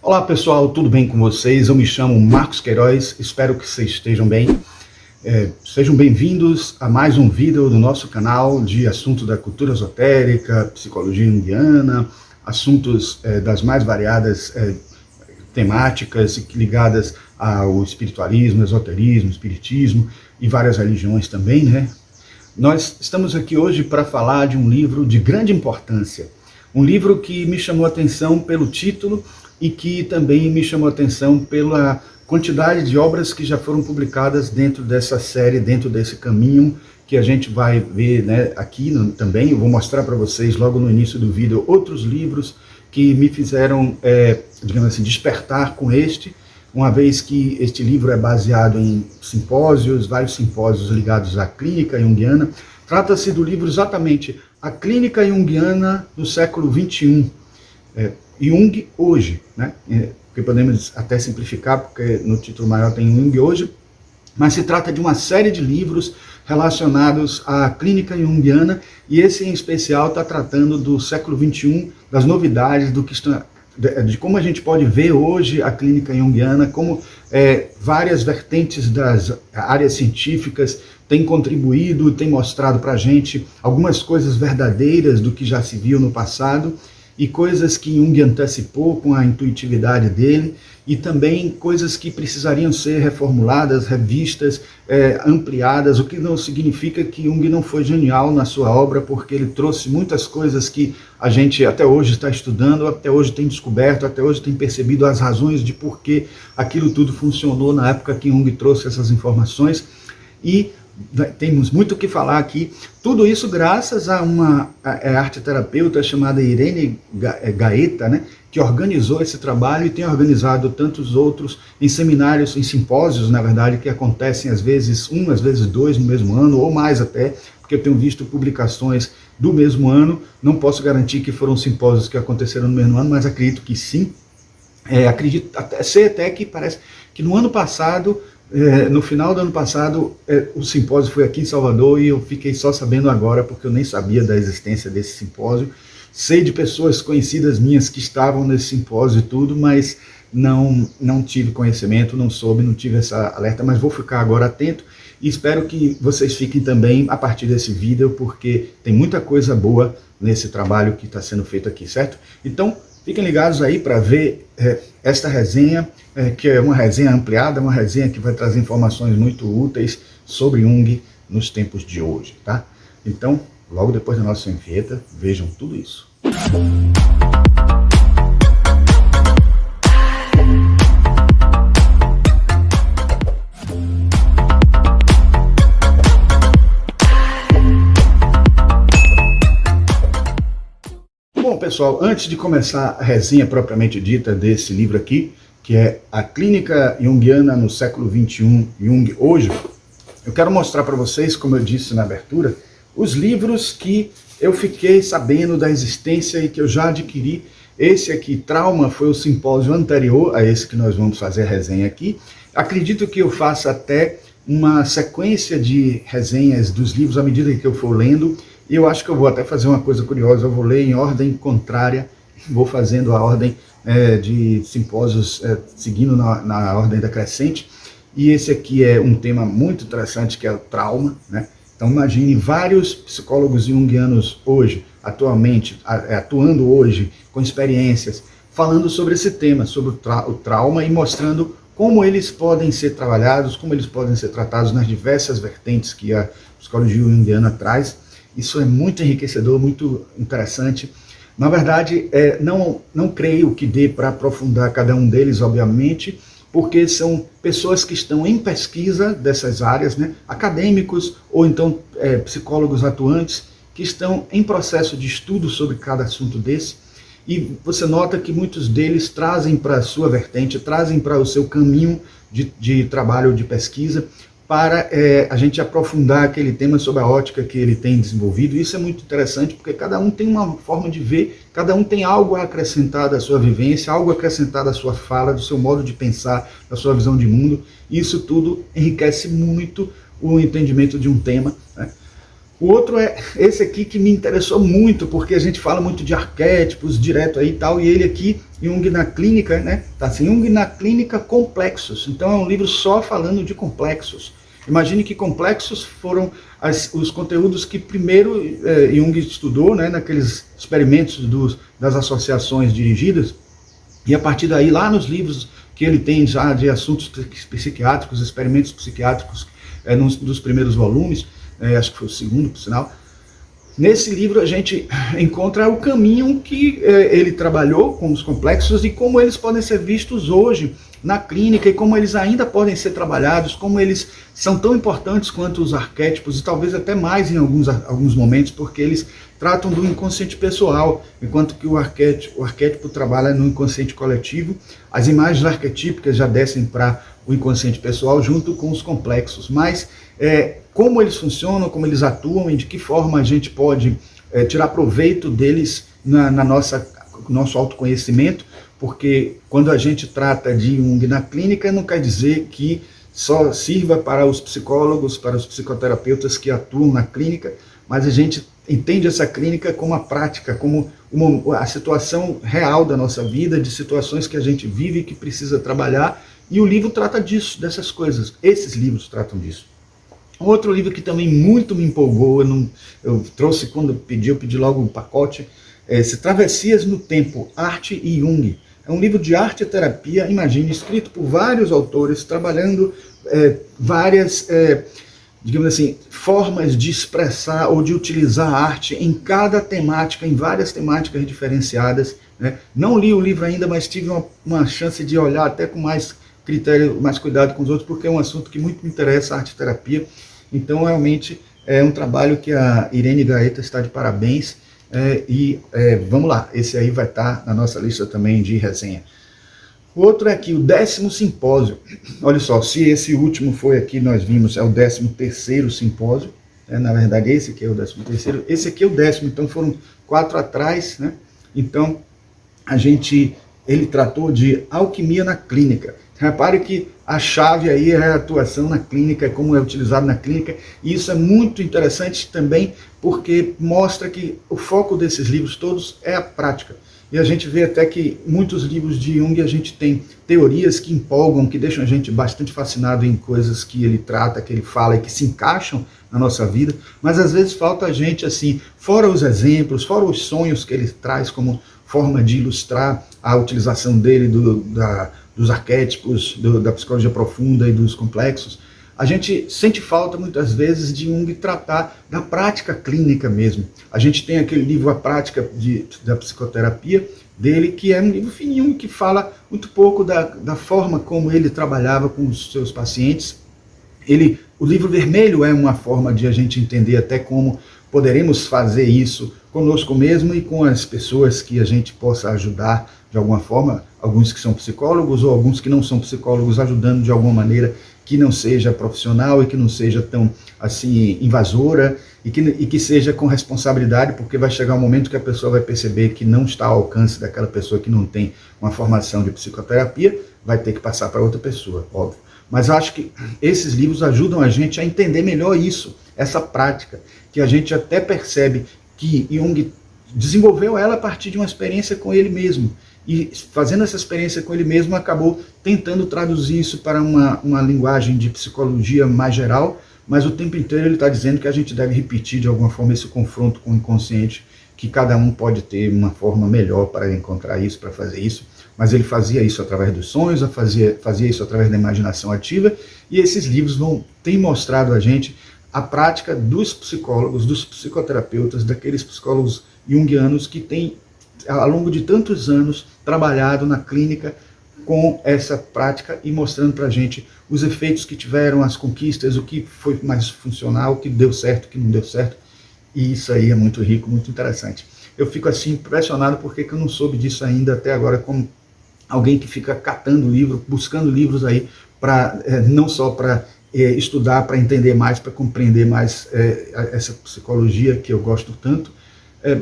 Olá pessoal, tudo bem com vocês? Eu me chamo Marcos Queiroz, espero que vocês estejam bem. Sejam bem-vindos a mais um vídeo do nosso canal de assuntos da cultura esotérica, psicologia junguiana, assuntos das mais variadas temáticas ligadas ao espiritualismo, esoterismo, espiritismo e várias religiões também, né? Nós estamos aqui hoje para falar de um livro de grande importância, um livro que me chamou a atenção pelo título e que também me chamou a atenção pela quantidade de obras que já foram publicadas dentro dessa série, dentro desse caminho que a gente vai ver, né, aqui também. Eu vou mostrar para vocês logo no início do vídeo outros livros que me fizeram, digamos assim, despertar com este, uma vez que este livro é baseado em simpósios, vários simpósios ligados à clínica junguiana. Trata-se do livro exatamente A Clínica Junguiana no século XXI. Jung hoje, né? Que podemos até simplificar, porque no título maior tem Jung hoje, mas se trata de uma série de livros relacionados à clínica junguiana, e esse em especial está tratando do século XXI, das novidades, de como a gente pode ver hoje a clínica junguiana, como várias vertentes das áreas científicas têm contribuído, têm mostrado para a gente algumas coisas verdadeiras do que já se viu no passado, e coisas que Jung antecipou com a intuitividade dele, e também coisas que precisariam ser reformuladas, revistas, ampliadas, o que não significa que Jung não foi genial na sua obra, porque ele trouxe muitas coisas que a gente até hoje está estudando, até hoje tem descoberto, até hoje tem percebido as razões de por que aquilo tudo funcionou na época que Jung trouxe essas informações, e temos muito o que falar aqui. Tudo isso graças a uma arteterapeuta chamada Irene Gaeta, né, que organizou esse trabalho e tem organizado tantos outros em seminários, em simpósios, na verdade, que acontecem às vezes às vezes dois no mesmo ano, ou mais até, porque eu tenho visto publicações do mesmo ano. Não posso garantir que foram simpósios que aconteceram no mesmo ano, mas acredito que sim. Sei até que parece que no ano passado, no final do ano passado, o simpósio foi aqui em Salvador, e eu fiquei só sabendo agora, porque eu nem sabia da existência desse simpósio. Sei de pessoas conhecidas minhas que estavam nesse simpósio e tudo, mas não tive conhecimento, não soube, não tive essa alerta, mas vou ficar agora atento, e espero que vocês fiquem também a partir desse vídeo, porque tem muita coisa boa nesse trabalho que está sendo feito aqui, certo? Então, fiquem ligados aí para ver esta resenha, que é uma resenha ampliada, uma resenha que vai trazer informações muito úteis sobre Jung nos tempos de hoje, tá? Então, logo depois da nossa vinheta, vejam tudo isso. Bom, pessoal, antes de começar a resenha propriamente dita desse livro aqui, que é A Clínica Junguiana no século XXI, Jung hoje, eu quero mostrar para vocês, como eu disse na abertura, os livros que eu fiquei sabendo da existência e que eu já adquiri. Esse aqui, Trauma, foi o simpósio anterior a esse que nós vamos fazer a resenha aqui. Acredito que eu faça até uma sequência de resenhas dos livros à medida que eu for lendo, e eu acho que eu vou até fazer uma coisa curiosa. Eu vou ler em ordem contrária, vou fazendo a ordem de simpósios, seguindo na ordem decrescente, e esse aqui é um tema muito interessante, que é o trauma, né? Então imagine vários psicólogos junguianos hoje, atualmente, atuando hoje, com experiências, falando sobre esse tema, sobre o trauma, e mostrando como eles podem ser trabalhados, como eles podem ser tratados nas diversas vertentes que a psicologia junguiana traz. Isso é muito enriquecedor, muito interessante. Na verdade, não creio que dê para aprofundar cada um deles, obviamente, porque são pessoas que estão em pesquisa dessas áreas, né? Acadêmicos ou então psicólogos atuantes que estão em processo de estudo sobre cada assunto desse, e você nota que muitos deles trazem para a sua vertente, trazem para o seu caminho de trabalho, de pesquisa, para a gente aprofundar aquele tema sob a ótica que ele tem desenvolvido. Isso é muito interessante, porque cada um tem uma forma de ver, cada um tem algo a acrescentar da sua vivência, algo a acrescentar da sua fala, do seu modo de pensar, da sua visão de mundo. Isso tudo enriquece muito o entendimento de um tema, né? O outro é esse aqui que me interessou muito, porque a gente fala muito de arquétipos direto aí e tal, e ele aqui, Jung na Clínica, né? Tá assim, Jung na Clínica Complexos. Então é um livro só falando de complexos. Imagine que complexos foram os conteúdos que primeiro Jung estudou, né, naqueles experimentos das associações dirigidas, e a partir daí, lá nos livros que ele tem já de assuntos psiquiátricos, experimentos psiquiátricos, dos primeiros volumes, acho que foi o segundo, por sinal. Nesse livro a gente encontra o caminho que ele trabalhou com os complexos e como eles podem ser vistos hoje na clínica e como eles ainda podem ser trabalhados, como eles são tão importantes quanto os arquétipos e talvez até mais em alguns momentos, porque eles tratam do inconsciente pessoal, enquanto que o arquétipo trabalha no inconsciente coletivo. As imagens arquetípicas já descem para o inconsciente pessoal junto com os complexos, mas como eles funcionam, como eles atuam e de que forma a gente pode tirar proveito deles no nosso autoconhecimento, porque quando a gente trata de Jung na clínica, não quer dizer que só sirva para os psicólogos, para os psicoterapeutas que atuam na clínica, mas a gente entende essa clínica como a prática, como a situação real da nossa vida, de situações que a gente vive e que precisa trabalhar, e o livro trata disso, dessas coisas. Esses livros tratam disso. Outro livro que também muito me empolgou, eu trouxe quando eu pedi logo um pacote, esse Travessias no Tempo, Arte e Jung. É um livro de arte e terapia, imagine, escrito por vários autores, trabalhando várias, digamos assim, formas de expressar ou de utilizar a arte em cada temática, em várias temáticas diferenciadas, né? Não li o livro ainda, mas tive uma chance de olhar até com mais critério, mais cuidado com os outros, porque é um assunto que muito me interessa, a arte e terapia. Então, realmente, é um trabalho que a Irene Gaeta está de parabéns. Vamos lá, esse aí vai estar na nossa lista também de resenha. O outro é aqui, o 10º simpósio. Olha só, se esse último foi aqui, nós vimos, é o 13º simpósio. Na verdade, esse aqui é o 13º. Esse aqui é o 10º, então foram 4 atrás, né? Então, ele tratou de alquimia na clínica. Repare que a chave aí é a atuação na clínica, como é utilizado na clínica, e isso é muito interessante também, porque mostra que o foco desses livros todos é a prática. E a gente vê até que muitos livros de Jung a gente tem teorias que empolgam, que deixam a gente bastante fascinado em coisas que ele trata, que ele fala e que se encaixam na nossa vida, mas às vezes falta a gente, assim, fora os exemplos, fora os sonhos que ele traz como forma de ilustrar a utilização dele dos arquétipos, da psicologia profunda e dos complexos, a gente sente falta muitas vezes de Jung tratar da prática clínica mesmo. A gente tem aquele livro A Prática da Psicoterapia dele, que é um livro fininho, que fala muito pouco da forma como ele trabalhava com os seus pacientes. O livro vermelho é uma forma de a gente entender até como poderemos fazer isso conosco mesmo e com as pessoas que a gente possa ajudar de alguma forma, alguns que são psicólogos ou alguns que não são psicólogos, ajudando de alguma maneira que não seja profissional e que não seja tão assim invasora e que seja com responsabilidade, porque vai chegar um momento que a pessoa vai perceber que não está ao alcance daquela pessoa que não tem uma formação de psicoterapia, vai ter que passar para outra pessoa, óbvio. Mas acho que esses livros ajudam a gente a entender melhor isso, essa prática, que a gente até percebe que Jung desenvolveu ela a partir de uma experiência com ele mesmo. E fazendo essa experiência com ele mesmo, acabou tentando traduzir isso para uma linguagem de psicologia mais geral, mas o tempo inteiro ele está dizendo que a gente deve repetir de alguma forma esse confronto com o inconsciente, que cada um pode ter uma forma melhor para encontrar isso, para fazer isso, mas ele fazia isso através dos sonhos, fazia isso através da imaginação ativa, e esses livros têm mostrado a gente a prática dos psicólogos, dos psicoterapeutas, daqueles psicólogos junguianos que têm, ao longo de tantos anos, trabalhado na clínica com essa prática e mostrando para a gente os efeitos que tiveram, as conquistas, o que foi mais funcional, o que deu certo, o que não deu certo. E isso aí é muito rico, muito interessante. Eu fico assim impressionado porque eu não soube disso ainda até agora, como alguém que fica catando livro, buscando livros aí, não só para estudar, para entender mais, para compreender mais essa psicologia que eu gosto tanto,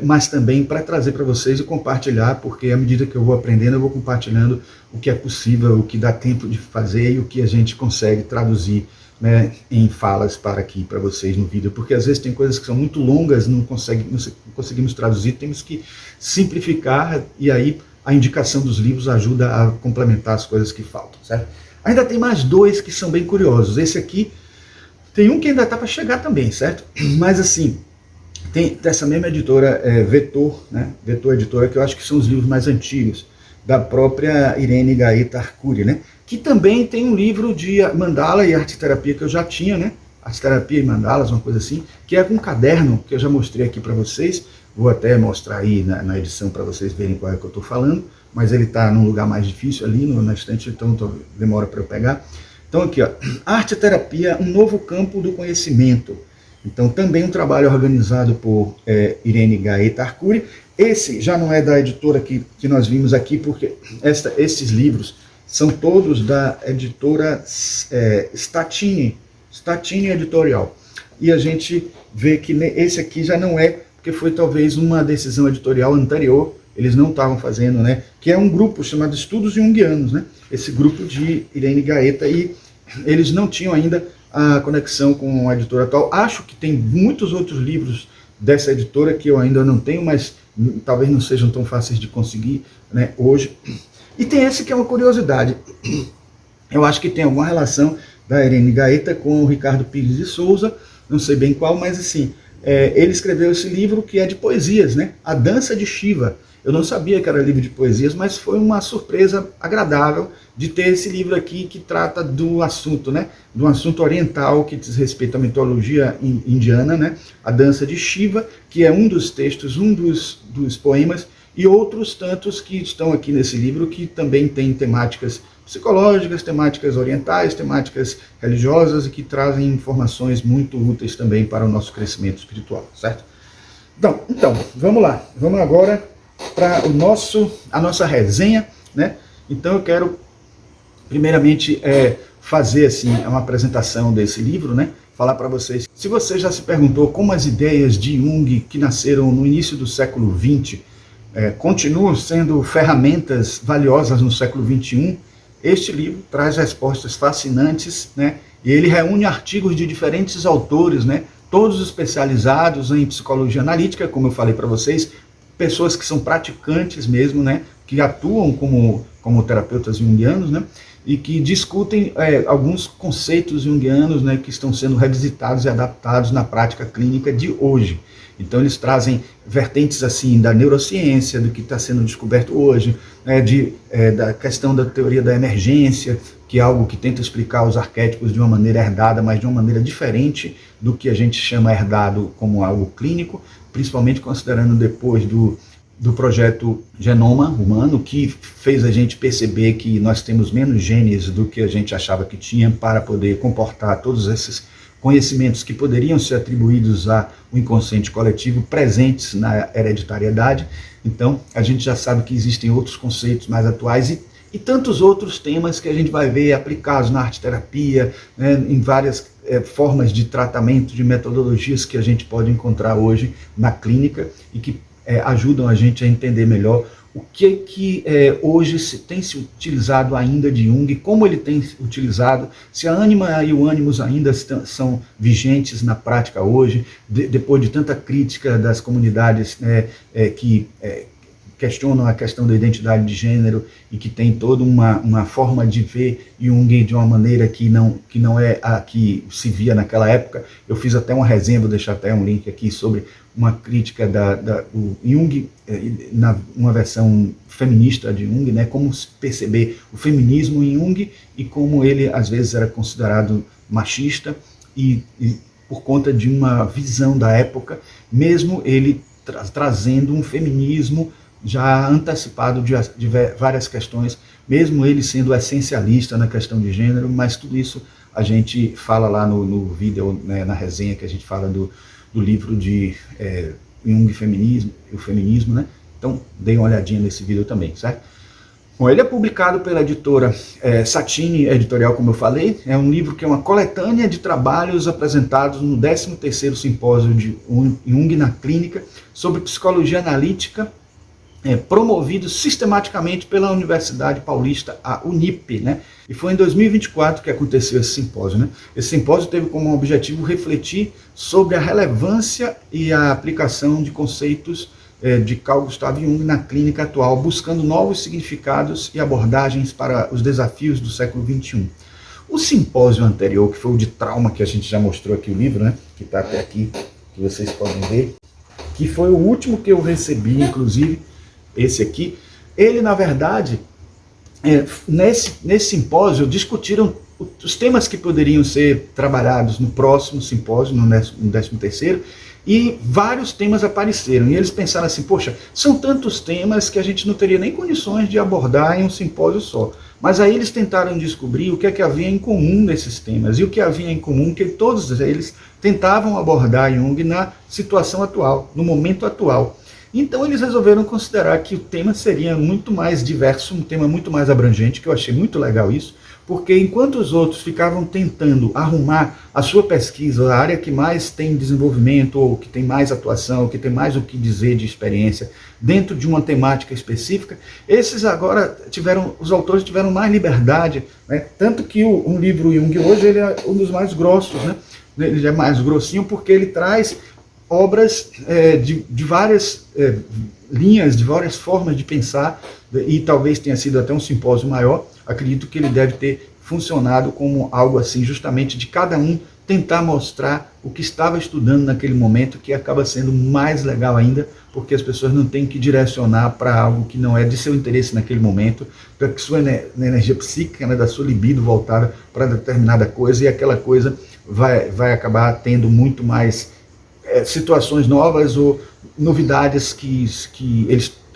mas também para trazer para vocês e compartilhar, porque à medida que eu vou aprendendo, eu vou compartilhando o que é possível, o que dá tempo de fazer e o que a gente consegue traduzir né, em falas aqui para vocês no vídeo, porque às vezes tem coisas que são muito longas, não conseguimos traduzir, temos que simplificar, e aí a indicação dos livros ajuda a complementar as coisas que faltam, certo? Ainda tem mais dois que são bem curiosos. Esse aqui, tem um que ainda está para chegar também, certo? Mas assim, tem dessa mesma editora, Vetor, né? Vetor Editora, que eu acho que são os livros mais antigos, da própria Irene Gaeta Arcuri, né? Que também tem um livro de mandala e arte-terapia que eu já tinha, né? Arte-terapia e mandalas, uma coisa assim, que é com um caderno, que eu já mostrei aqui para vocês. Vou até mostrar aí na edição para vocês verem qual é que eu estou falando, mas ele está num lugar mais difícil ali, na estante, então demora para eu pegar. Então aqui, ó, Arte-terapia, um novo campo do conhecimento. Então também um trabalho organizado por Irene Gaeta Arcuri. Esse já não é da editora que nós vimos aqui, porque esses livros são todos da editora Statini Editorial. E a gente vê que esse aqui já não é, porque foi talvez uma decisão editorial anterior, eles não estavam fazendo, né? Que é um grupo chamado Estudos Jungianos, né? Esse grupo de Irene Gaeta, e eles não tinham ainda a conexão com a editora atual. Acho que tem muitos outros livros dessa editora que eu ainda não tenho, mas talvez não sejam tão fáceis de conseguir, né, hoje. E tem esse que é uma curiosidade. Eu acho que tem alguma relação da Irene Gaeta com o Ricardo Pires de Souza, não sei bem qual, mas assim, ele escreveu esse livro que é de poesias, né? A Dança de Shiva. Eu não sabia que era livro de poesias, mas foi uma surpresa agradável de ter esse livro aqui que trata do assunto, né? Do assunto oriental que diz respeito à mitologia indiana, né? A Dança de Shiva, que é um dos textos, um dos poemas, e outros tantos que estão aqui nesse livro que também tem temáticas psicológicas, temáticas orientais, temáticas religiosas, e que trazem informações muito úteis também para o nosso crescimento espiritual, certo? Então vamos lá. Vamos agora para a nossa resenha, né? Então eu quero primeiramente fazer assim uma apresentação desse livro, né? Falar para vocês. Se você já se perguntou como as ideias de Jung, que nasceram no início do século XX, continuam sendo ferramentas valiosas no século XXI, este livro traz respostas fascinantes, né? E ele reúne artigos de diferentes autores, né? Todos especializados em psicologia analítica, como eu falei para vocês, pessoas que são praticantes mesmo, né? Que atuam como terapeutas junguianos, né? E que discutem alguns conceitos junguianos, né? Que estão sendo revisitados e adaptados na prática clínica de hoje. Então eles trazem vertentes assim da neurociência, do que está sendo descoberto hoje, né, da questão da teoria da emergência, que é algo que tenta explicar os arquétipos de uma maneira herdada, mas de uma maneira diferente do que a gente chama herdado como algo clínico, principalmente considerando depois do projeto Genoma Humano, que fez a gente perceber que nós temos menos genes do que a gente achava que tinha para poder comportar todos esses conhecimentos que poderiam ser atribuídos ao inconsciente coletivo presentes na hereditariedade. Então, a gente já sabe que existem outros conceitos mais atuais e tantos outros temas que a gente vai ver aplicados na arte-terapia, né, em várias formas de tratamento, de metodologias que a gente pode encontrar hoje na clínica e que ajudam a gente a entender melhor o que hoje tem se utilizado ainda de Jung, como ele tem utilizado, se a ânima e o ânimos ainda são vigentes na prática hoje, depois de tanta crítica das comunidades que questionam a questão da identidade de gênero e que tem toda uma forma de ver Jung de uma maneira que não é a que se via naquela época. Eu fiz até uma resenha, vou deixar até um link aqui, sobre uma crítica do Jung, uma versão feminista de Jung, né, como perceber o feminismo em Jung e como ele às vezes era considerado machista e por conta de uma visão da época, mesmo ele trazendo um feminismo já antecipado de várias questões, mesmo ele sendo essencialista na questão de gênero, mas tudo isso a gente fala lá no vídeo, né, na resenha que a gente fala do livro de Jung e o feminismo, né? Então, dê uma olhadinha nesse vídeo também, certo? Bom, ele é publicado pela editora Statini Editorial, como eu falei. É um livro que é uma coletânea de trabalhos apresentados no 13º Simpósio de Jung na Clínica sobre Psicologia Analítica promovido sistematicamente pela Universidade Paulista, a Unip, né? E foi em 2024 que aconteceu esse simpósio, né? Esse simpósio teve como objetivo refletir sobre a relevância e a aplicação de conceitos de Carl Gustav Jung na clínica atual, buscando novos significados e abordagens para os desafios do século XXI. O simpósio anterior, que foi o de trauma, que a gente já mostrou aqui o livro, né? Que está até aqui, que vocês podem ver, que foi o último que eu recebi, inclusive, esse aqui, ele, na verdade, nesse simpósio, discutiram os temas que poderiam ser trabalhados no próximo simpósio, no 13º, e vários temas apareceram, e eles pensaram assim, poxa, são tantos temas que a gente não teria nem condições de abordar em um simpósio só. Mas aí eles tentaram descobrir o que é que havia em comum nesses temas, e o que havia em comum que todos eles tentavam abordar Jung na situação atual, no momento atual. Então eles resolveram considerar que o tema seria muito mais diverso, um tema muito mais abrangente, que eu achei muito legal isso, porque enquanto os outros ficavam tentando arrumar a sua pesquisa, a área que mais tem desenvolvimento, ou que tem mais atuação, ou que tem mais o que dizer de experiência, dentro de uma temática específica, esses agora os autores tiveram mais liberdade, né? Tanto que um livro Jung hoje ele é um dos mais grossos, né? Ele é mais grossinho porque ele traz obras de várias linhas, de várias formas de pensar, e talvez tenha sido até um simpósio maior. Acredito que ele deve ter funcionado como algo assim, justamente de cada um tentar mostrar o que estava estudando naquele momento, que acaba sendo mais legal ainda, porque as pessoas não têm que direcionar para algo que não é de seu interesse naquele momento, para que sua energia psíquica, né, da sua libido voltada para determinada coisa, e aquela coisa vai acabar tendo muito mais situações novas ou novidades que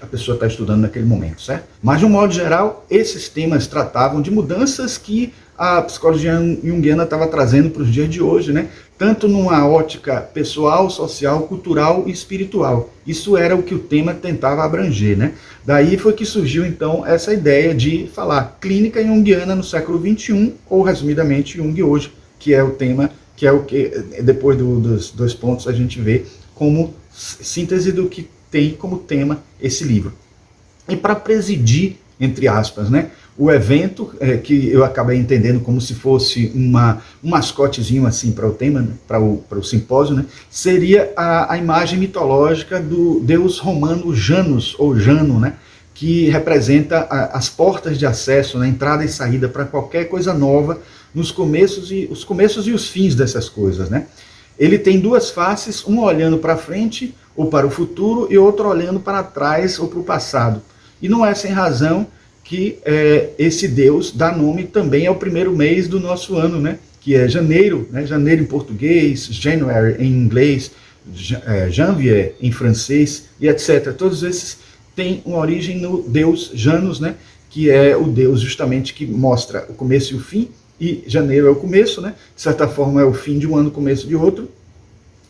a pessoa está estudando naquele momento, certo? Mas, de um modo geral, esses temas tratavam de mudanças que a psicologia junguiana estava trazendo para os dias de hoje, né? Tanto numa ótica pessoal, social, cultural e espiritual. Isso era o que o tema tentava abranger, né? Daí foi que surgiu, então, essa ideia de falar clínica junguiana no século XXI, ou, resumidamente, Jung hoje, que é o tema, que é o que, depois dos 2 pontos, a gente vê como síntese do que tem como tema esse livro. E para presidir, entre aspas, né, o evento, que eu acabei entendendo como se fosse um mascotezinho assim para o tema, né, para o simpósio, né, seria a imagem mitológica do deus romano Janus, ou Jano, né, que representa as portas de acesso, né, entrada e saída para qualquer coisa nova, os começos e os fins dessas coisas, né? Ele tem 2 faces, uma olhando para frente ou para o futuro e outra olhando para trás ou para o passado. E não é sem razão que esse Deus dá nome também ao primeiro mês do nosso ano, né? Que é janeiro, né? Janeiro em português, January em inglês, Janvier em francês e etc. Todos esses têm uma origem no Deus Janus, né? Que é o Deus justamente que mostra o começo e o fim. E janeiro é o começo, né? De certa forma é o fim de um ano, começo de outro.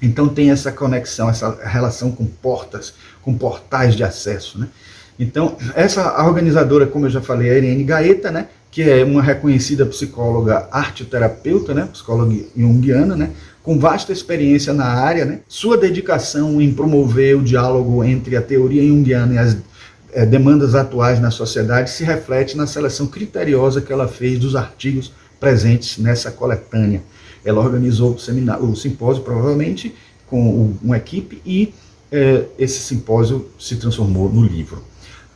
Então tem essa conexão, essa relação com portas, com portais de acesso, né? Então, a organizadora, como eu já falei, é a Irene Gaeta, né? Que é uma reconhecida psicóloga arteterapeuta, né? Psicóloga junguiana, né? Com vasta experiência na área, né? Sua dedicação em promover o diálogo entre a teoria junguiana e as demandas atuais na sociedade se reflete na seleção criteriosa que ela fez dos artigos presentes nessa coletânea. Ela organizou o simpósio, provavelmente, com uma equipe, e esse simpósio se transformou no livro.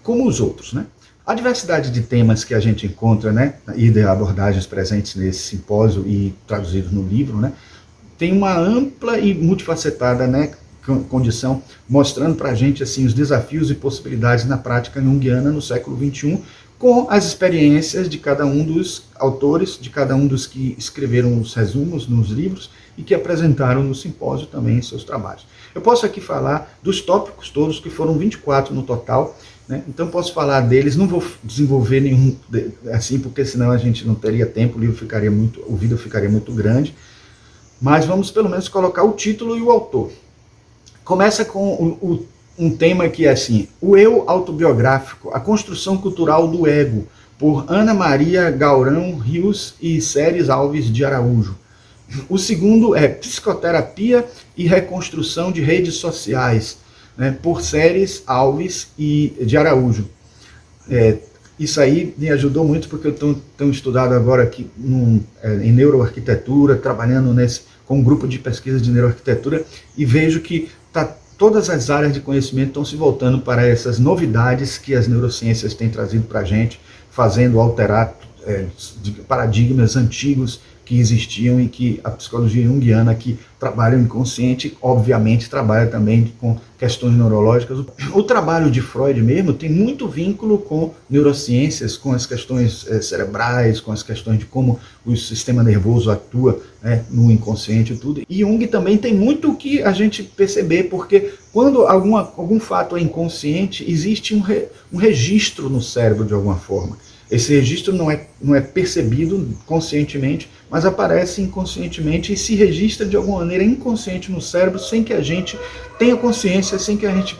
Como os outros, né? A diversidade de temas que a gente encontra, né, e de abordagens presentes nesse simpósio e traduzidos no livro, né, tem uma ampla e multifacetada, né, condição, mostrando para a gente assim, os desafios e possibilidades na prática junguiana no século XXI, com as experiências de cada um dos autores, de cada um dos que escreveram os resumos nos livros e que apresentaram no simpósio também em seus trabalhos. Eu posso aqui falar dos tópicos todos, que foram 24 no total, né? Então posso falar deles, não vou desenvolver nenhum assim, porque senão a gente não teria tempo, o vídeo ficaria muito grande, mas vamos pelo menos colocar o título e o autor. Começa com um tema que é assim, o eu autobiográfico, a construção cultural do ego, por Ana Maria Gaurão Rios e Ceres Alves de Araújo. O segundo é psicoterapia e reconstrução de redes sociais, né, por Séries Alves e de Araújo. Isso aí me ajudou muito porque eu tenho estudado agora aqui em neuroarquitetura, trabalhando com um grupo de pesquisa de neuroarquitetura, e vejo que todas as áreas de conhecimento estão se voltando para essas novidades que as neurociências têm trazido para a gente, fazendo alterar paradigmas antigos que existiam e que a psicologia junguiana, que trabalha o inconsciente, obviamente trabalha também com questões neurológicas. O trabalho de Freud mesmo tem muito vínculo com neurociências, com as questões cerebrais, com as questões de como o sistema nervoso atua, né, no inconsciente e tudo. E Jung também tem muito o que a gente perceber, porque quando algum fato é inconsciente, existe um registro no cérebro de alguma forma. Esse registro não é percebido conscientemente, mas aparece inconscientemente e se registra de alguma maneira inconsciente no cérebro, sem que a gente tenha consciência, sem que a gente...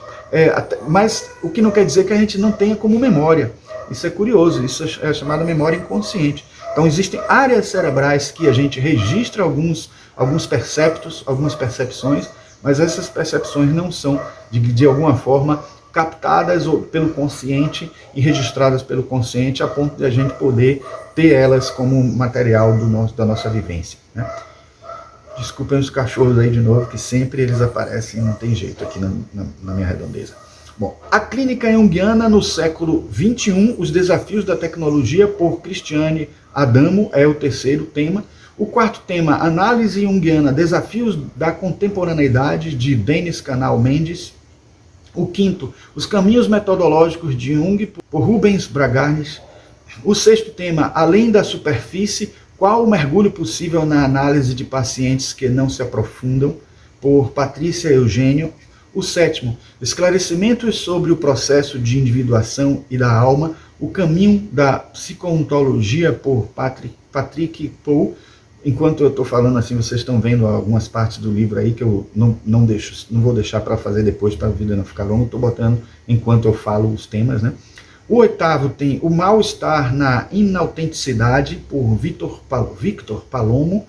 mas o que não quer dizer que a gente não tenha como memória. Isso é curioso, isso é chamada memória inconsciente. Então existem áreas cerebrais que a gente registra alguns perceptos, algumas percepções, mas essas percepções não são, de alguma forma, captadas pelo consciente e registradas pelo consciente, a ponto de a gente poder ter elas como material da nossa vivência, né? Desculpem os cachorros aí de novo, que sempre eles aparecem, não tem jeito aqui na minha redondeza. Bom, a clínica junguiana no século XXI, os desafios da tecnologia, por Cristiane Adamo, é o terceiro tema. O quarto tema, análise junguiana, desafios da contemporaneidade, de Denis Canal Mendes. O quinto, os caminhos metodológicos de Jung, por Rubens Bragarnes. O sexto tema, além da superfície, qual o mergulho possível na análise de pacientes que não se aprofundam, por Patrícia Eugênio. O sétimo, esclarecimentos sobre o processo de individuação e da alma, o caminho da psicontologia, por Patrick Paul. Enquanto eu estou falando assim, vocês estão vendo algumas partes do livro aí que eu não vou deixar para fazer depois, para a vida não ficar longa, estou botando enquanto eu falo os temas, né? O oitavo tem o mal-estar na inautenticidade, por Victor Palomo.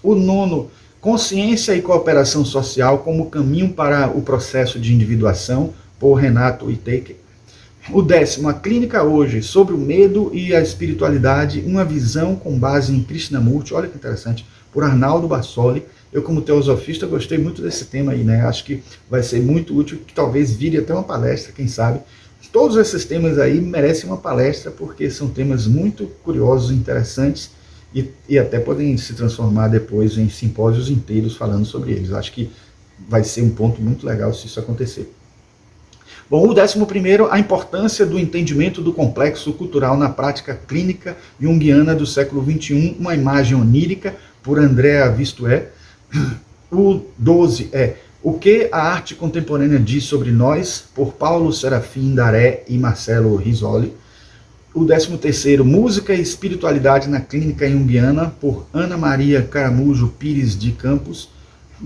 O nono, consciência e cooperação social como caminho para o processo de individuação, por Renato Whittaker. O décimo, a clínica hoje, sobre o medo e a espiritualidade, uma visão com base em Krishnamurti, olha que interessante, por Arnaldo Bassoli. Eu, como teosofista, gostei muito desse tema aí, né? Acho que vai ser muito útil, que talvez vire até uma palestra, quem sabe. Todos esses temas aí merecem uma palestra, porque são temas muito curiosos, interessantes, e até podem se transformar depois em simpósios inteiros falando sobre eles. Acho que vai ser um ponto muito legal se isso acontecer. Bom, o 11º, a importância do entendimento do complexo cultural na prática clínica junguiana do século XXI, uma imagem onírica, por Andrea Vistué. O 12 é O que a arte contemporânea diz sobre nós, por Paulo Serafim Daré e Marcelo Risoli. O 13º, Música e Espiritualidade na Clínica Junguiana, por Ana Maria Caramujo Pires de Campos.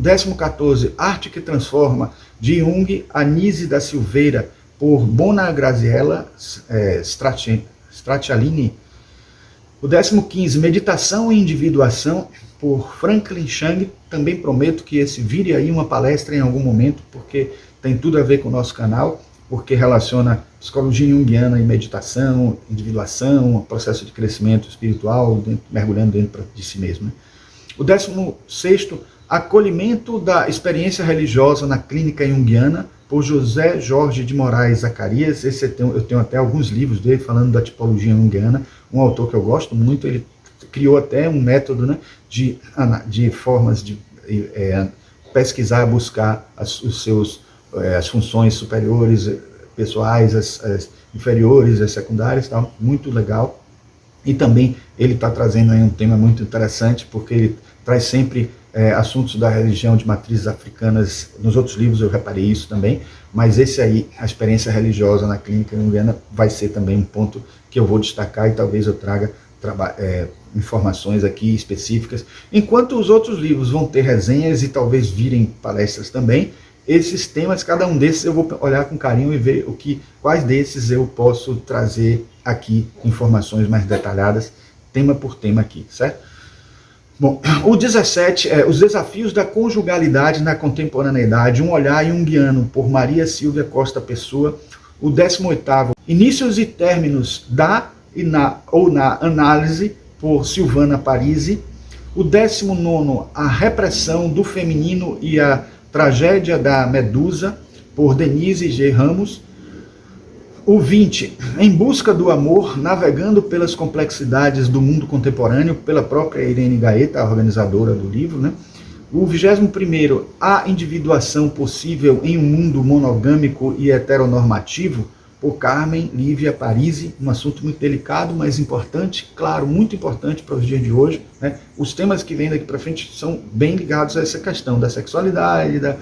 14º, Arte que Transforma, de Jung, Anise da Silveira, por Bona Graziella Straccialini. O 15º, Meditação e Individuação, por Franklin Chang. Também prometo que esse vire aí uma palestra em algum momento, porque tem tudo a ver com o nosso canal, porque relaciona psicologia junguiana e meditação, individuação, processo de crescimento espiritual, mergulhando dentro de si mesmo, né? O 16º, Acolhimento da Experiência Religiosa na Clínica Junguiana, por José Jorge de Moraes Zacarias. Eu tenho até alguns livros dele falando da tipologia junguiana, um autor que eu gosto muito. Ele criou até um método, né, de formas de pesquisar, buscar as funções superiores, pessoais, as inferiores, as secundárias, tal. Muito legal. E também ele está trazendo aí um tema muito interessante, porque ele traz sempre assuntos da religião de matrizes africanas. Nos outros livros eu reparei isso também, mas esse aí, a experiência religiosa na clínica junguiana, vai ser também um ponto que eu vou destacar, e talvez eu traga informações aqui específicas. Enquanto os outros livros vão ter resenhas e talvez virem palestras também, esses temas, cada um desses eu vou olhar com carinho e ver quais desses eu posso trazer aqui informações mais detalhadas, tema por tema aqui, certo? Bom, o 17 é Os Desafios da Conjugalidade na Contemporaneidade, um olhar junguiano, por Maria Silvia Costa Pessoa. O 18º, Inícios e Términos da e na Análise, por Silvana Parisi. O 19º, A Repressão do Feminino e a Tragédia da Medusa, por Denise G. Ramos. O 20, Em Busca do Amor, Navegando pelas Complexidades do Mundo Contemporâneo, pela própria Irene Gaeta, a organizadora do livro, né? O 21º, A Individuação Possível em um Mundo Monogâmico e Heteronormativo, por Carmen Lívia Parisi, um assunto muito delicado, mas importante, claro, muito importante para os dias de hoje, né? Os temas que vêm daqui para frente são bem ligados a essa questão da sexualidade, da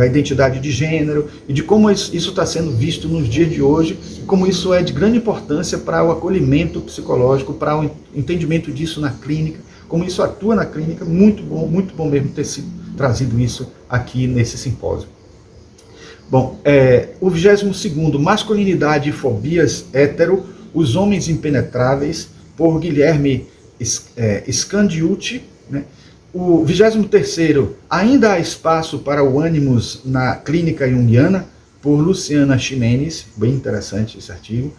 identidade de gênero e de como isso está sendo visto nos dias de hoje, como isso é de grande importância para o acolhimento psicológico, para o entendimento disso na clínica, como isso atua na clínica. Muito bom mesmo ter sido trazido isso aqui nesse simpósio. Bom, o 22º, Masculinidade e Fobias Hétero, Os Homens Impenetráveis, por Guilherme Scandiucci, né? O 23º, Ainda há Espaço para o Ânimos na Clínica Junguiana, por Luciana Ximenes. Bem interessante esse artigo.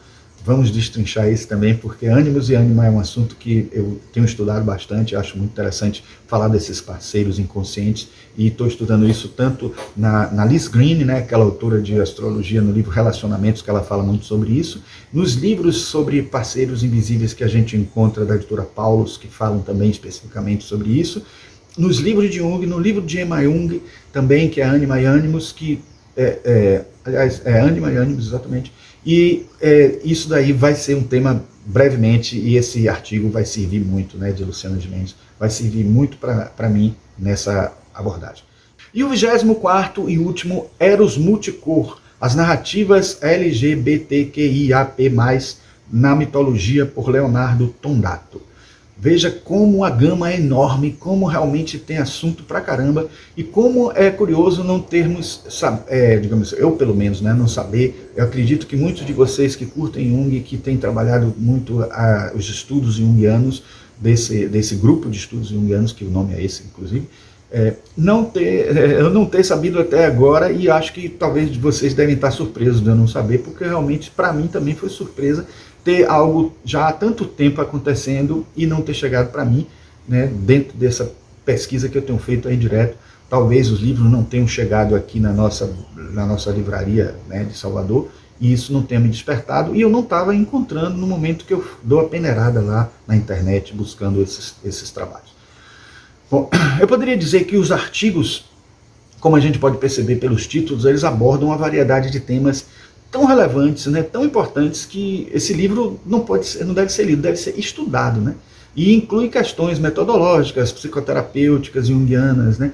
Vamos destrinchar esse também, porque ânimos e ânima é um assunto que eu tenho estudado bastante, acho muito interessante falar desses parceiros inconscientes, e estou estudando isso tanto na Liz Green, né, aquela autora de astrologia, no livro Relacionamentos, que ela fala muito sobre isso, nos livros sobre parceiros invisíveis que a gente encontra da editora Paulus, que falam também especificamente sobre isso, nos livros de Jung, no livro de Emma Jung também, que é Ânima e Ânimos, que aliás, é Ânima e Ânimos, exatamente. E isso daí vai ser um tema brevemente, e esse artigo vai servir muito, né, de Luciana Gimenez, vai servir muito para mim nessa abordagem. E o 24º e último, Eros Multicor, as narrativas LGBTQIAP+, na mitologia, por Leonardo Tondato. Veja como a gama é enorme, como realmente tem assunto pra caramba, e como é curioso não termos, digamos, eu pelo menos, né, não saber. Eu acredito que muitos de vocês que curtem Jung, que têm trabalhado muito os estudos junguianos, desse grupo de estudos junguianos, que o nome é esse, inclusive, eu não ter sabido até agora, e acho que talvez vocês devem estar surpresos de eu não saber, porque realmente para mim também foi surpresa ter algo já há tanto tempo acontecendo e não ter chegado para mim, né, dentro dessa pesquisa que eu tenho feito aí direto. Talvez os livros não tenham chegado aqui na nossa livraria, né, de Salvador, e isso não tenha me despertado, e eu não estava encontrando no momento que eu dou a peneirada lá na internet buscando esses trabalhos. Bom, eu poderia dizer que os artigos, como a gente pode perceber pelos títulos, eles abordam uma variedade de temas tão relevantes, né, tão importantes, que esse livro não deve ser lido, deve ser estudado, né? E inclui questões metodológicas, psicoterapêuticas, junguianas, né,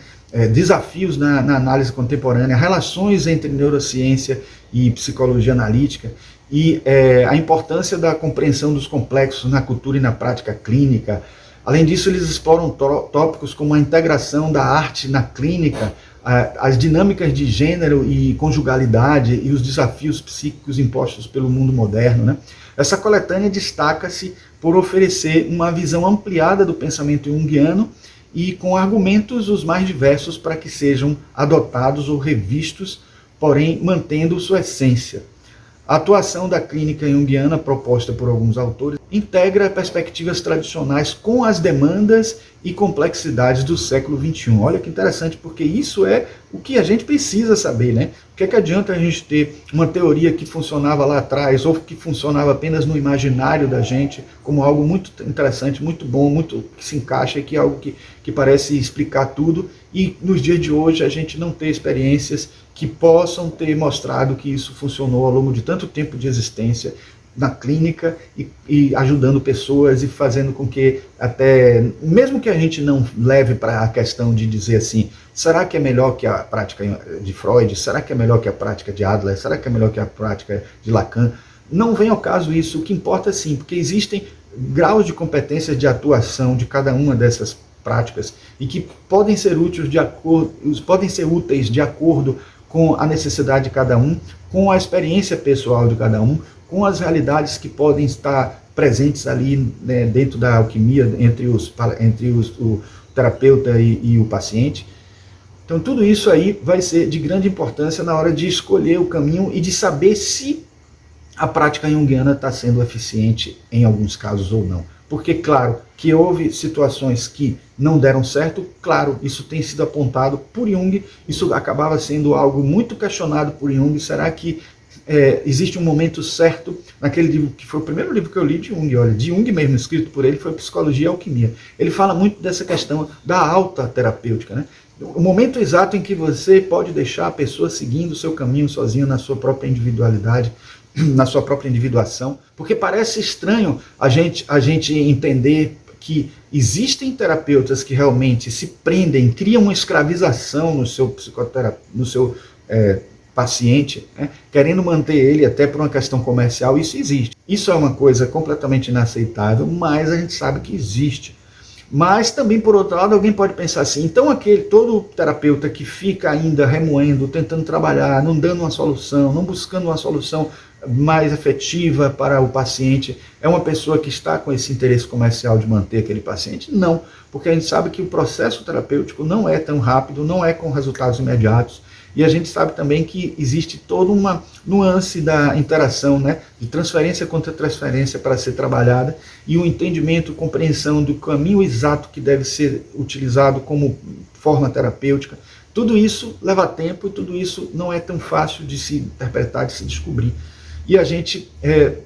desafios na análise contemporânea, relações entre neurociência e psicologia analítica, e a importância da compreensão dos complexos na cultura e na prática clínica. Além disso, eles exploram tópicos como a integração da arte na clínica, as dinâmicas de gênero e conjugalidade e os desafios psíquicos impostos pelo mundo moderno, né? Essa coletânea destaca-se por oferecer uma visão ampliada do pensamento junguiano e com argumentos os mais diversos para que sejam adotados ou revistos, porém mantendo sua essência. A atuação da clínica junguiana, proposta por alguns autores, integra perspectivas tradicionais com as demandas e complexidades do século XXI. Olha que interessante, porque isso é o que a gente precisa saber, né? O que é que adianta a gente ter uma teoria que funcionava lá atrás, ou que funcionava apenas no imaginário da gente, como algo muito interessante, muito bom, muito que se encaixa, que é algo que parece explicar tudo, e nos dias de hoje a gente não ter experiências que possam ter mostrado que isso funcionou ao longo de tanto tempo de existência na clínica, e ajudando pessoas e fazendo com que até, mesmo que a gente não leve para a questão de dizer assim, será que é melhor que a prática de Freud, será que é melhor que a prática de Adler, será que é melhor que a prática de Lacan? Não vem ao caso isso. O que importa é sim, porque existem graus de competência de atuação de cada uma dessas práticas e que podem ser úteis de acordo com a necessidade de cada um, com a experiência pessoal de cada um, com as realidades que podem estar presentes ali, né, dentro da alquimia, entre o terapeuta e o paciente. Então tudo isso aí vai ser de grande importância na hora de escolher o caminho e de saber se a prática junguiana está sendo eficiente em alguns casos ou não. Porque, claro, que houve situações que não deram certo, claro, isso tem sido apontado por Jung, isso acabava sendo algo muito questionado por Jung. Será que existe um momento certo? Naquele livro, que foi o primeiro livro que eu li de Jung, olha, de Jung mesmo, escrito por ele, foi Psicologia e Alquimia. Ele fala muito dessa questão da alta terapêutica, né? O momento exato em que você pode deixar a pessoa seguindo o seu caminho sozinho, na sua própria individualidade, na sua própria individuação, porque parece estranho a gente entender que existem terapeutas que realmente se prendem, criam uma escravização no seu paciente, né, querendo manter ele até por uma questão comercial. Isso existe. Isso é uma coisa completamente inaceitável, mas a gente sabe que existe. Mas também, por outro lado, alguém pode pensar assim, então todo terapeuta que fica ainda remoendo, tentando trabalhar, não dando uma solução, não buscando uma solução mais efetiva para o paciente, é uma pessoa que está com esse interesse comercial de manter aquele paciente? Não, porque a gente sabe que o processo terapêutico não é tão rápido, não é com resultados imediatos. E a gente sabe também que existe toda uma nuance da interação, né, de transferência contra transferência para ser trabalhada, e o entendimento, compreensão do caminho exato que deve ser utilizado como forma terapêutica. Tudo isso leva tempo e tudo isso não é tão fácil de se interpretar, de se descobrir. E a gente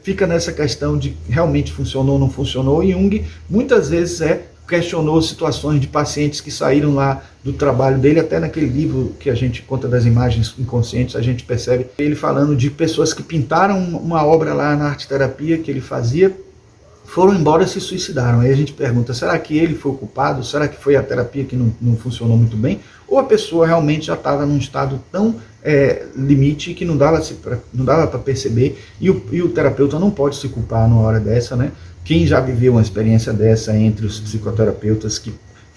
fica nessa questão de realmente funcionou ou não funcionou. E Jung muitas vezes questionou situações de pacientes que saíram lá do trabalho dele, até naquele livro que a gente conta das imagens inconscientes, a gente percebe ele falando de pessoas que pintaram uma obra lá na arte-terapia que ele fazia, foram embora e se suicidaram. Aí a gente pergunta, será que ele foi o culpado? Será que foi a terapia que não funcionou muito bem? Ou a pessoa realmente já estava num estado tão limite que não dava para perceber, e o terapeuta não pode se culpar numa hora dessa, né? Quem já viveu uma experiência dessa entre os psicoterapeutas que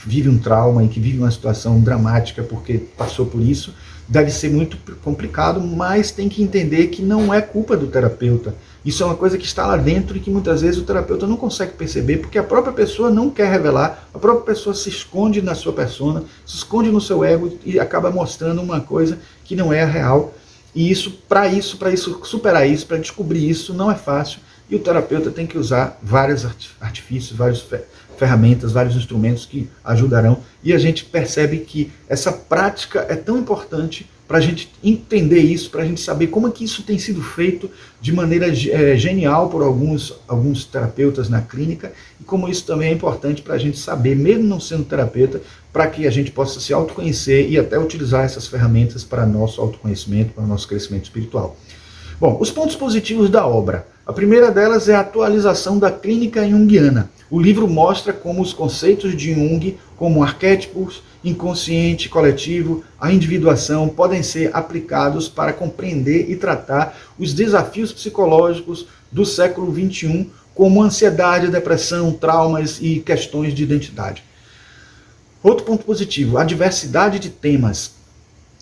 vive um trauma e que vive uma situação dramática porque passou por isso, deve ser muito complicado, mas tem que entender que não é culpa do terapeuta. Isso é uma coisa que está lá dentro e que muitas vezes o terapeuta não consegue perceber, porque a própria pessoa não quer revelar, a própria pessoa se esconde na sua persona, se esconde no seu ego e acaba mostrando uma coisa que não é a real. E isso, para superar isso, para descobrir isso, não é fácil. E o terapeuta tem que usar vários artifícios, várias ferramentas, vários instrumentos que ajudarão. E a gente percebe que essa prática é tão importante para a gente entender isso, para a gente saber como é que isso tem sido feito de maneira genial por alguns terapeutas na clínica, e como isso também é importante para a gente saber, mesmo não sendo terapeuta, para que a gente possa se autoconhecer e até utilizar essas ferramentas para nosso autoconhecimento, para o nosso crescimento espiritual. Bom, os pontos positivos da obra. A primeira delas é a atualização da clínica junguiana. O livro mostra como os conceitos de Jung, como arquétipos, inconsciente coletivo, a individuação, podem ser aplicados para compreender e tratar os desafios psicológicos do século XXI, como ansiedade, depressão, traumas e questões de identidade. Outro ponto positivo, a diversidade de temas.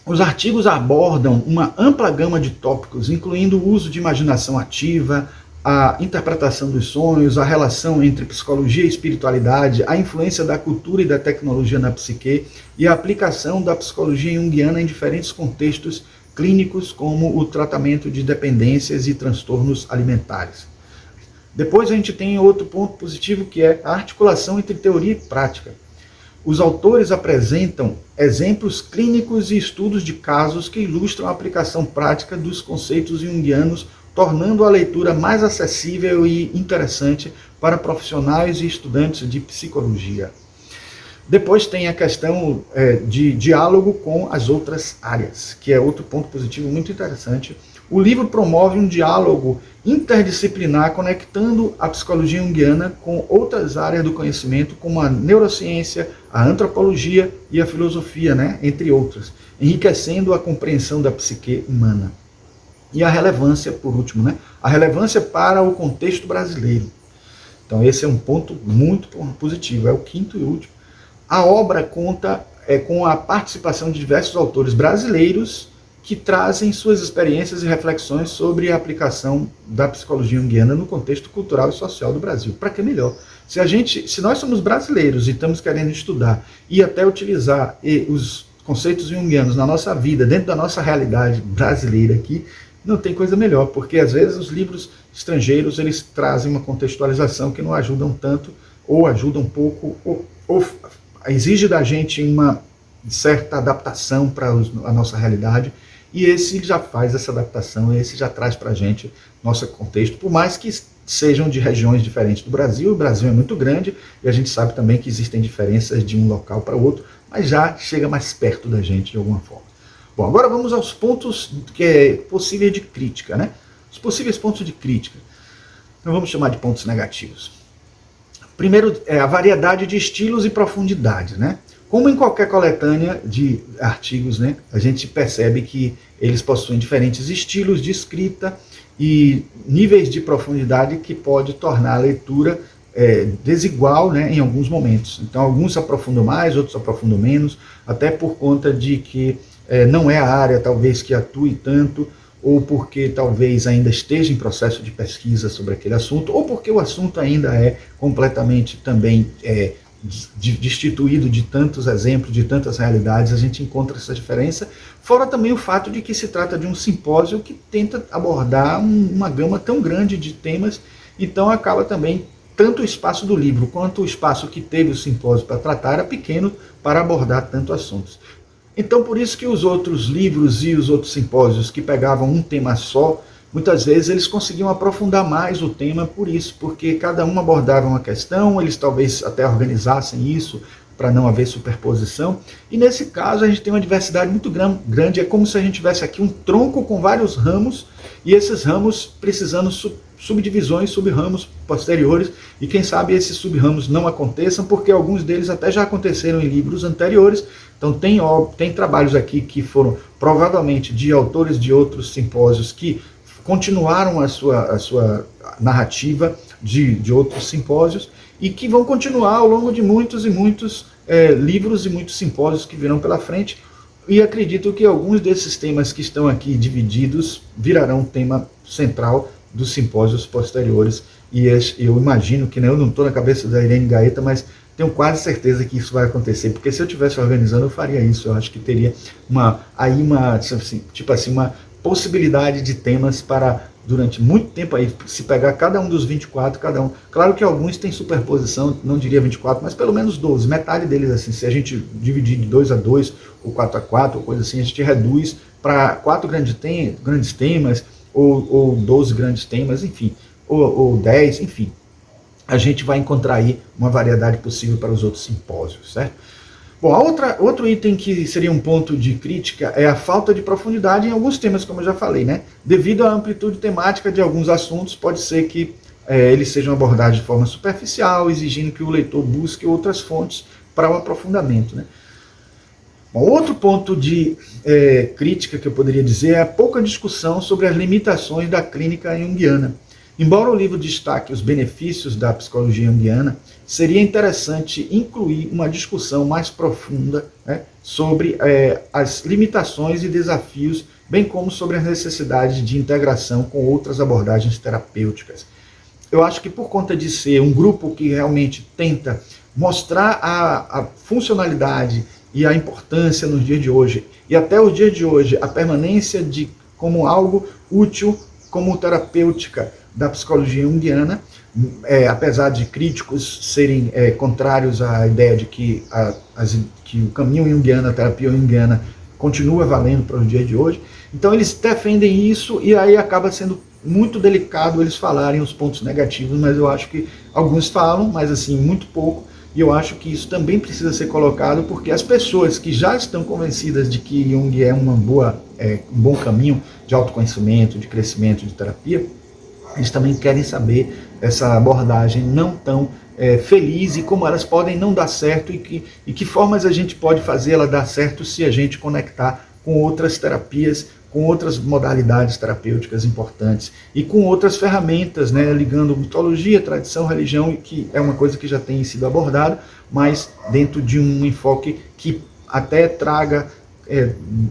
Os artigos abordam uma ampla gama de tópicos, incluindo o uso de imaginação ativa, a interpretação dos sonhos, a relação entre psicologia e espiritualidade, a influência da cultura e da tecnologia na psique e a aplicação da psicologia junguiana em diferentes contextos clínicos, como o tratamento de dependências e transtornos alimentares. Depois a gente tem outro ponto positivo, que é a articulação entre teoria e prática. Os autores apresentam exemplos clínicos e estudos de casos que ilustram a aplicação prática dos conceitos junguianos, tornando a leitura mais acessível e interessante para profissionais e estudantes de psicologia. Depois tem a questão de diálogo com as outras áreas, que é outro ponto positivo muito interessante. O livro promove um diálogo interdisciplinar, conectando a psicologia junguiana com outras áreas do conhecimento, como a neurociência, a antropologia e a filosofia, né, entre outras, enriquecendo a compreensão da psique humana. E a relevância, por último, né, a relevância para o contexto brasileiro. Então esse é um ponto muito positivo, é o quinto e último. A obra conta com a participação de diversos autores brasileiros que trazem suas experiências e reflexões sobre a aplicação da psicologia junguiana no contexto cultural e social do Brasil. Para que melhor? Se nós somos brasileiros e estamos querendo estudar e até utilizar os conceitos junguianos na nossa vida, dentro da nossa realidade brasileira aqui, não tem coisa melhor, porque às vezes os livros estrangeiros eles trazem uma contextualização que não ajudam tanto, ou ajudam um pouco, ou exige da gente uma certa adaptação para a nossa realidade, e esse já faz essa adaptação, esse já traz para a gente nosso contexto, por mais que sejam de regiões diferentes do Brasil. O Brasil é muito grande e a gente sabe também que existem diferenças de um local para outro, mas já chega mais perto da gente de alguma forma. Bom, agora vamos aos pontos possíveis de crítica, né? Os possíveis pontos de crítica. Então vamos chamar de pontos negativos. Primeiro, a variedade de estilos e profundidade, né? Como em qualquer coletânea de artigos, né, a gente percebe que eles possuem diferentes estilos de escrita e níveis de profundidade que pode tornar a leitura desigual, né, em alguns momentos. Então, alguns se aprofundam mais, outros se aprofundam menos, até por conta de que não é a área, talvez, que atue tanto, ou porque talvez ainda esteja em processo de pesquisa sobre aquele assunto, ou porque o assunto ainda é completamente também destituído de tantos exemplos, de tantas realidades. A gente encontra essa diferença, fora também o fato de que se trata de um simpósio que tenta abordar uma gama tão grande de temas, então acaba também, tanto o espaço do livro quanto o espaço que teve o simpósio para tratar era pequeno para abordar tantos assuntos. Então por isso que os outros livros e os outros simpósios que pegavam um tema só, muitas vezes eles conseguiam aprofundar mais o tema por isso, porque cada um abordava uma questão, eles talvez até organizassem isso para não haver superposição, e nesse caso a gente tem uma diversidade muito grande, é como se a gente tivesse aqui um tronco com vários ramos, e esses ramos precisando subdivisões, sub-ramos posteriores, e quem sabe esses sub-ramos não aconteçam, porque alguns deles até já aconteceram em livros anteriores. Então tem trabalhos aqui que foram provavelmente de autores de outros simpósios que continuaram a sua narrativa de outros simpósios e que vão continuar ao longo de muitos e muitos livros e muitos simpósios que virão pela frente. E acredito que alguns desses temas que estão aqui divididos virarão tema central dos simpósios posteriores. E eu imagino que, né, eu não estou na cabeça da Irene Gaeta, mas tenho quase certeza que isso vai acontecer, porque se eu estivesse organizando eu faria isso. Eu acho que teria uma possibilidade de temas para, durante muito tempo, aí, se pegar cada um dos 24, cada um. Claro que alguns têm superposição, não diria 24, mas pelo menos 12, metade deles, assim, se a gente dividir de 2 a 2, ou 4 a 4, ou coisa assim, a gente reduz para 4 grandes temas, ou 12 grandes temas, enfim, ou 10, enfim. A gente vai encontrar aí uma variedade possível para os outros simpósios, certo? Bom, outro item que seria um ponto de crítica é a falta de profundidade em alguns temas, como eu já falei, né? Devido à amplitude temática de alguns assuntos, pode ser que eles sejam abordados de forma superficial, exigindo que o leitor busque outras fontes para o aprofundamento, né? Bom, outro ponto de crítica que eu poderia dizer é a pouca discussão sobre as limitações da clínica junguiana. Embora o livro destaque os benefícios da psicologia junguiana, seria interessante incluir uma discussão mais profunda, né, sobre as limitações e desafios, bem como sobre as necessidades de integração com outras abordagens terapêuticas. Eu acho que por conta de ser um grupo que realmente tenta mostrar a funcionalidade e a importância nos dias de hoje, e até os dias de hoje, a permanência como algo útil, como terapêutica da psicologia junguiana, apesar de críticos serem contrários à ideia de que o caminho junguiano, a terapia junguiana, continua valendo para os dias de hoje. Então eles defendem isso e aí acaba sendo muito delicado eles falarem os pontos negativos, mas eu acho que alguns falam, mas assim, muito pouco, e eu acho que isso também precisa ser colocado, porque as pessoas que já estão convencidas de que Jung é um bom caminho de autoconhecimento, de crescimento, de terapia, eles também querem saber essa abordagem não tão feliz e como elas podem não dar certo e que formas a gente pode fazer ela dar certo se a gente conectar com outras terapias, com outras modalidades terapêuticas importantes e com outras ferramentas, né, ligando mitologia, tradição, religião, que é uma coisa que já tem sido abordada, mas dentro de um enfoque que até traga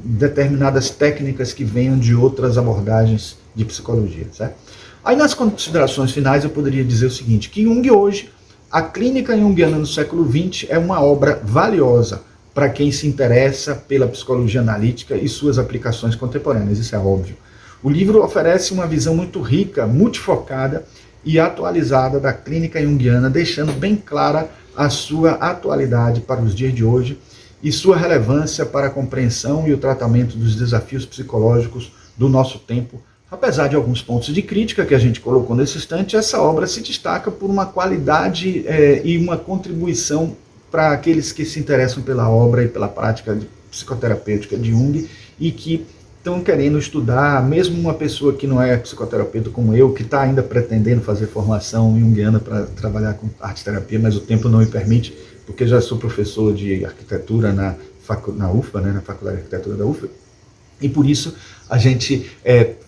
determinadas técnicas que venham de outras abordagens de psicologia, certo? Aí nas considerações finais eu poderia dizer o seguinte, que Jung hoje, a clínica junguiana no século XX é uma obra valiosa para quem se interessa pela psicologia analítica e suas aplicações contemporâneas, isso é óbvio. O livro oferece uma visão muito rica, multifocada e atualizada da clínica junguiana, deixando bem clara a sua atualidade para os dias de hoje e sua relevância para a compreensão e o tratamento dos desafios psicológicos do nosso tempo. Apesar de alguns pontos de crítica que a gente colocou nesse instante, essa obra se destaca por uma qualidade e uma contribuição para aqueles que se interessam pela obra e pela prática psicoterapêutica de Jung e que estão querendo estudar, mesmo uma pessoa que não é psicoterapeuta como eu, que está ainda pretendendo fazer formação junguiana para trabalhar com arte-terapia, mas o tempo não me permite, porque já sou professor de arquitetura na UFBA, né, na Faculdade de Arquitetura da UFBA, e por isso a gente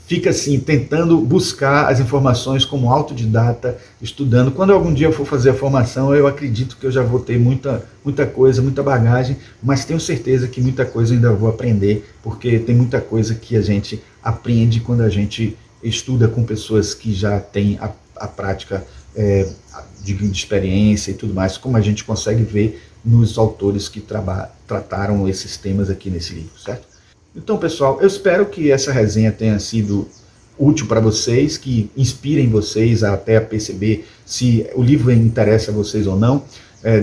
fica assim, tentando buscar as informações como autodidata, estudando. Quando algum dia eu for fazer a formação, eu acredito que eu já vou ter muita coisa, muita bagagem, mas tenho certeza que muita coisa ainda vou aprender, porque tem muita coisa que a gente aprende quando a gente estuda com pessoas que já têm a prática de experiência e tudo mais, como a gente consegue ver nos autores que trataram esses temas aqui nesse livro, certo? Então, pessoal, eu espero que essa resenha tenha sido útil para vocês, que inspirem vocês até a perceber se o livro interessa a vocês ou não.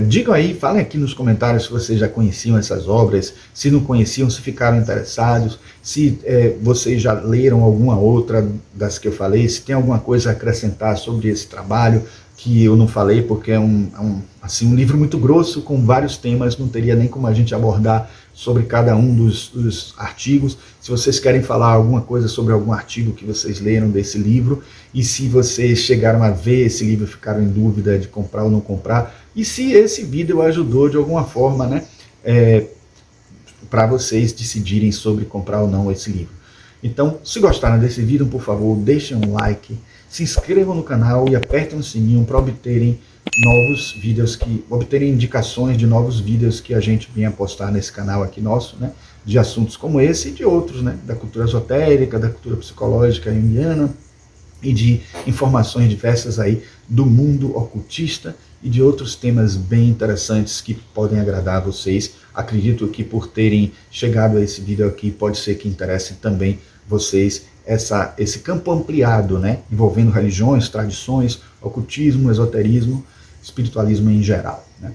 Digam aí, falem aqui nos comentários se vocês já conheciam essas obras, se não conheciam, se ficaram interessados, se vocês já leram alguma outra das que eu falei, se tem alguma coisa a acrescentar sobre esse trabalho que eu não falei, porque é um livro muito grosso, com vários temas, não teria nem como a gente abordar sobre cada um dos artigos. Se vocês querem falar alguma coisa sobre algum artigo que vocês leram desse livro, e se vocês chegaram a ver esse livro e ficaram em dúvida de comprar ou não comprar, e se esse vídeo ajudou de alguma forma, né, para vocês decidirem sobre comprar ou não esse livro. Então, se gostaram desse vídeo, por favor, deixem um like, se inscrevam no canal e apertem o sininho para obterem novos vídeos, obterem indicações de novos vídeos que a gente venha postar nesse canal aqui nosso, né, de assuntos como esse e de outros, né, da cultura esotérica, da cultura psicológica junguiana e de informações diversas aí do mundo ocultista e de outros temas bem interessantes que podem agradar a vocês. Acredito que por terem chegado a esse vídeo aqui, pode ser que interesse também vocês esse campo ampliado, né, envolvendo religiões, tradições, ocultismo, esoterismo, espiritualismo em geral, né?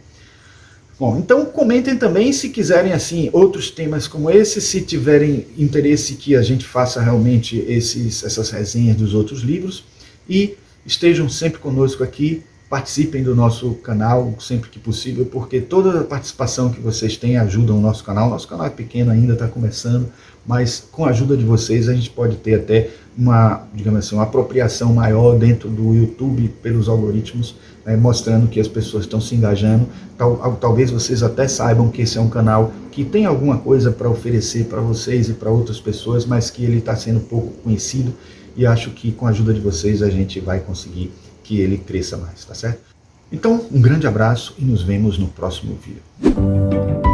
Bom, então comentem também se quiserem assim outros temas como esse, se tiverem interesse que a gente faça realmente essas resenhas dos outros livros, e estejam sempre conosco aqui, participem do nosso canal sempre que possível, porque toda a participação que vocês têm ajuda o nosso canal. Nosso canal é pequeno ainda, está começando, mas com a ajuda de vocês a gente pode ter até digamos assim, uma apropriação maior dentro do YouTube pelos algoritmos, né, mostrando que as pessoas estão se engajando. Talvez vocês até saibam que esse é um canal que tem alguma coisa para oferecer para vocês e para outras pessoas, mas que ele está sendo pouco conhecido, e acho que com a ajuda de vocês a gente vai conseguir que ele cresça mais, tá certo? Então, um grande abraço e nos vemos no próximo vídeo.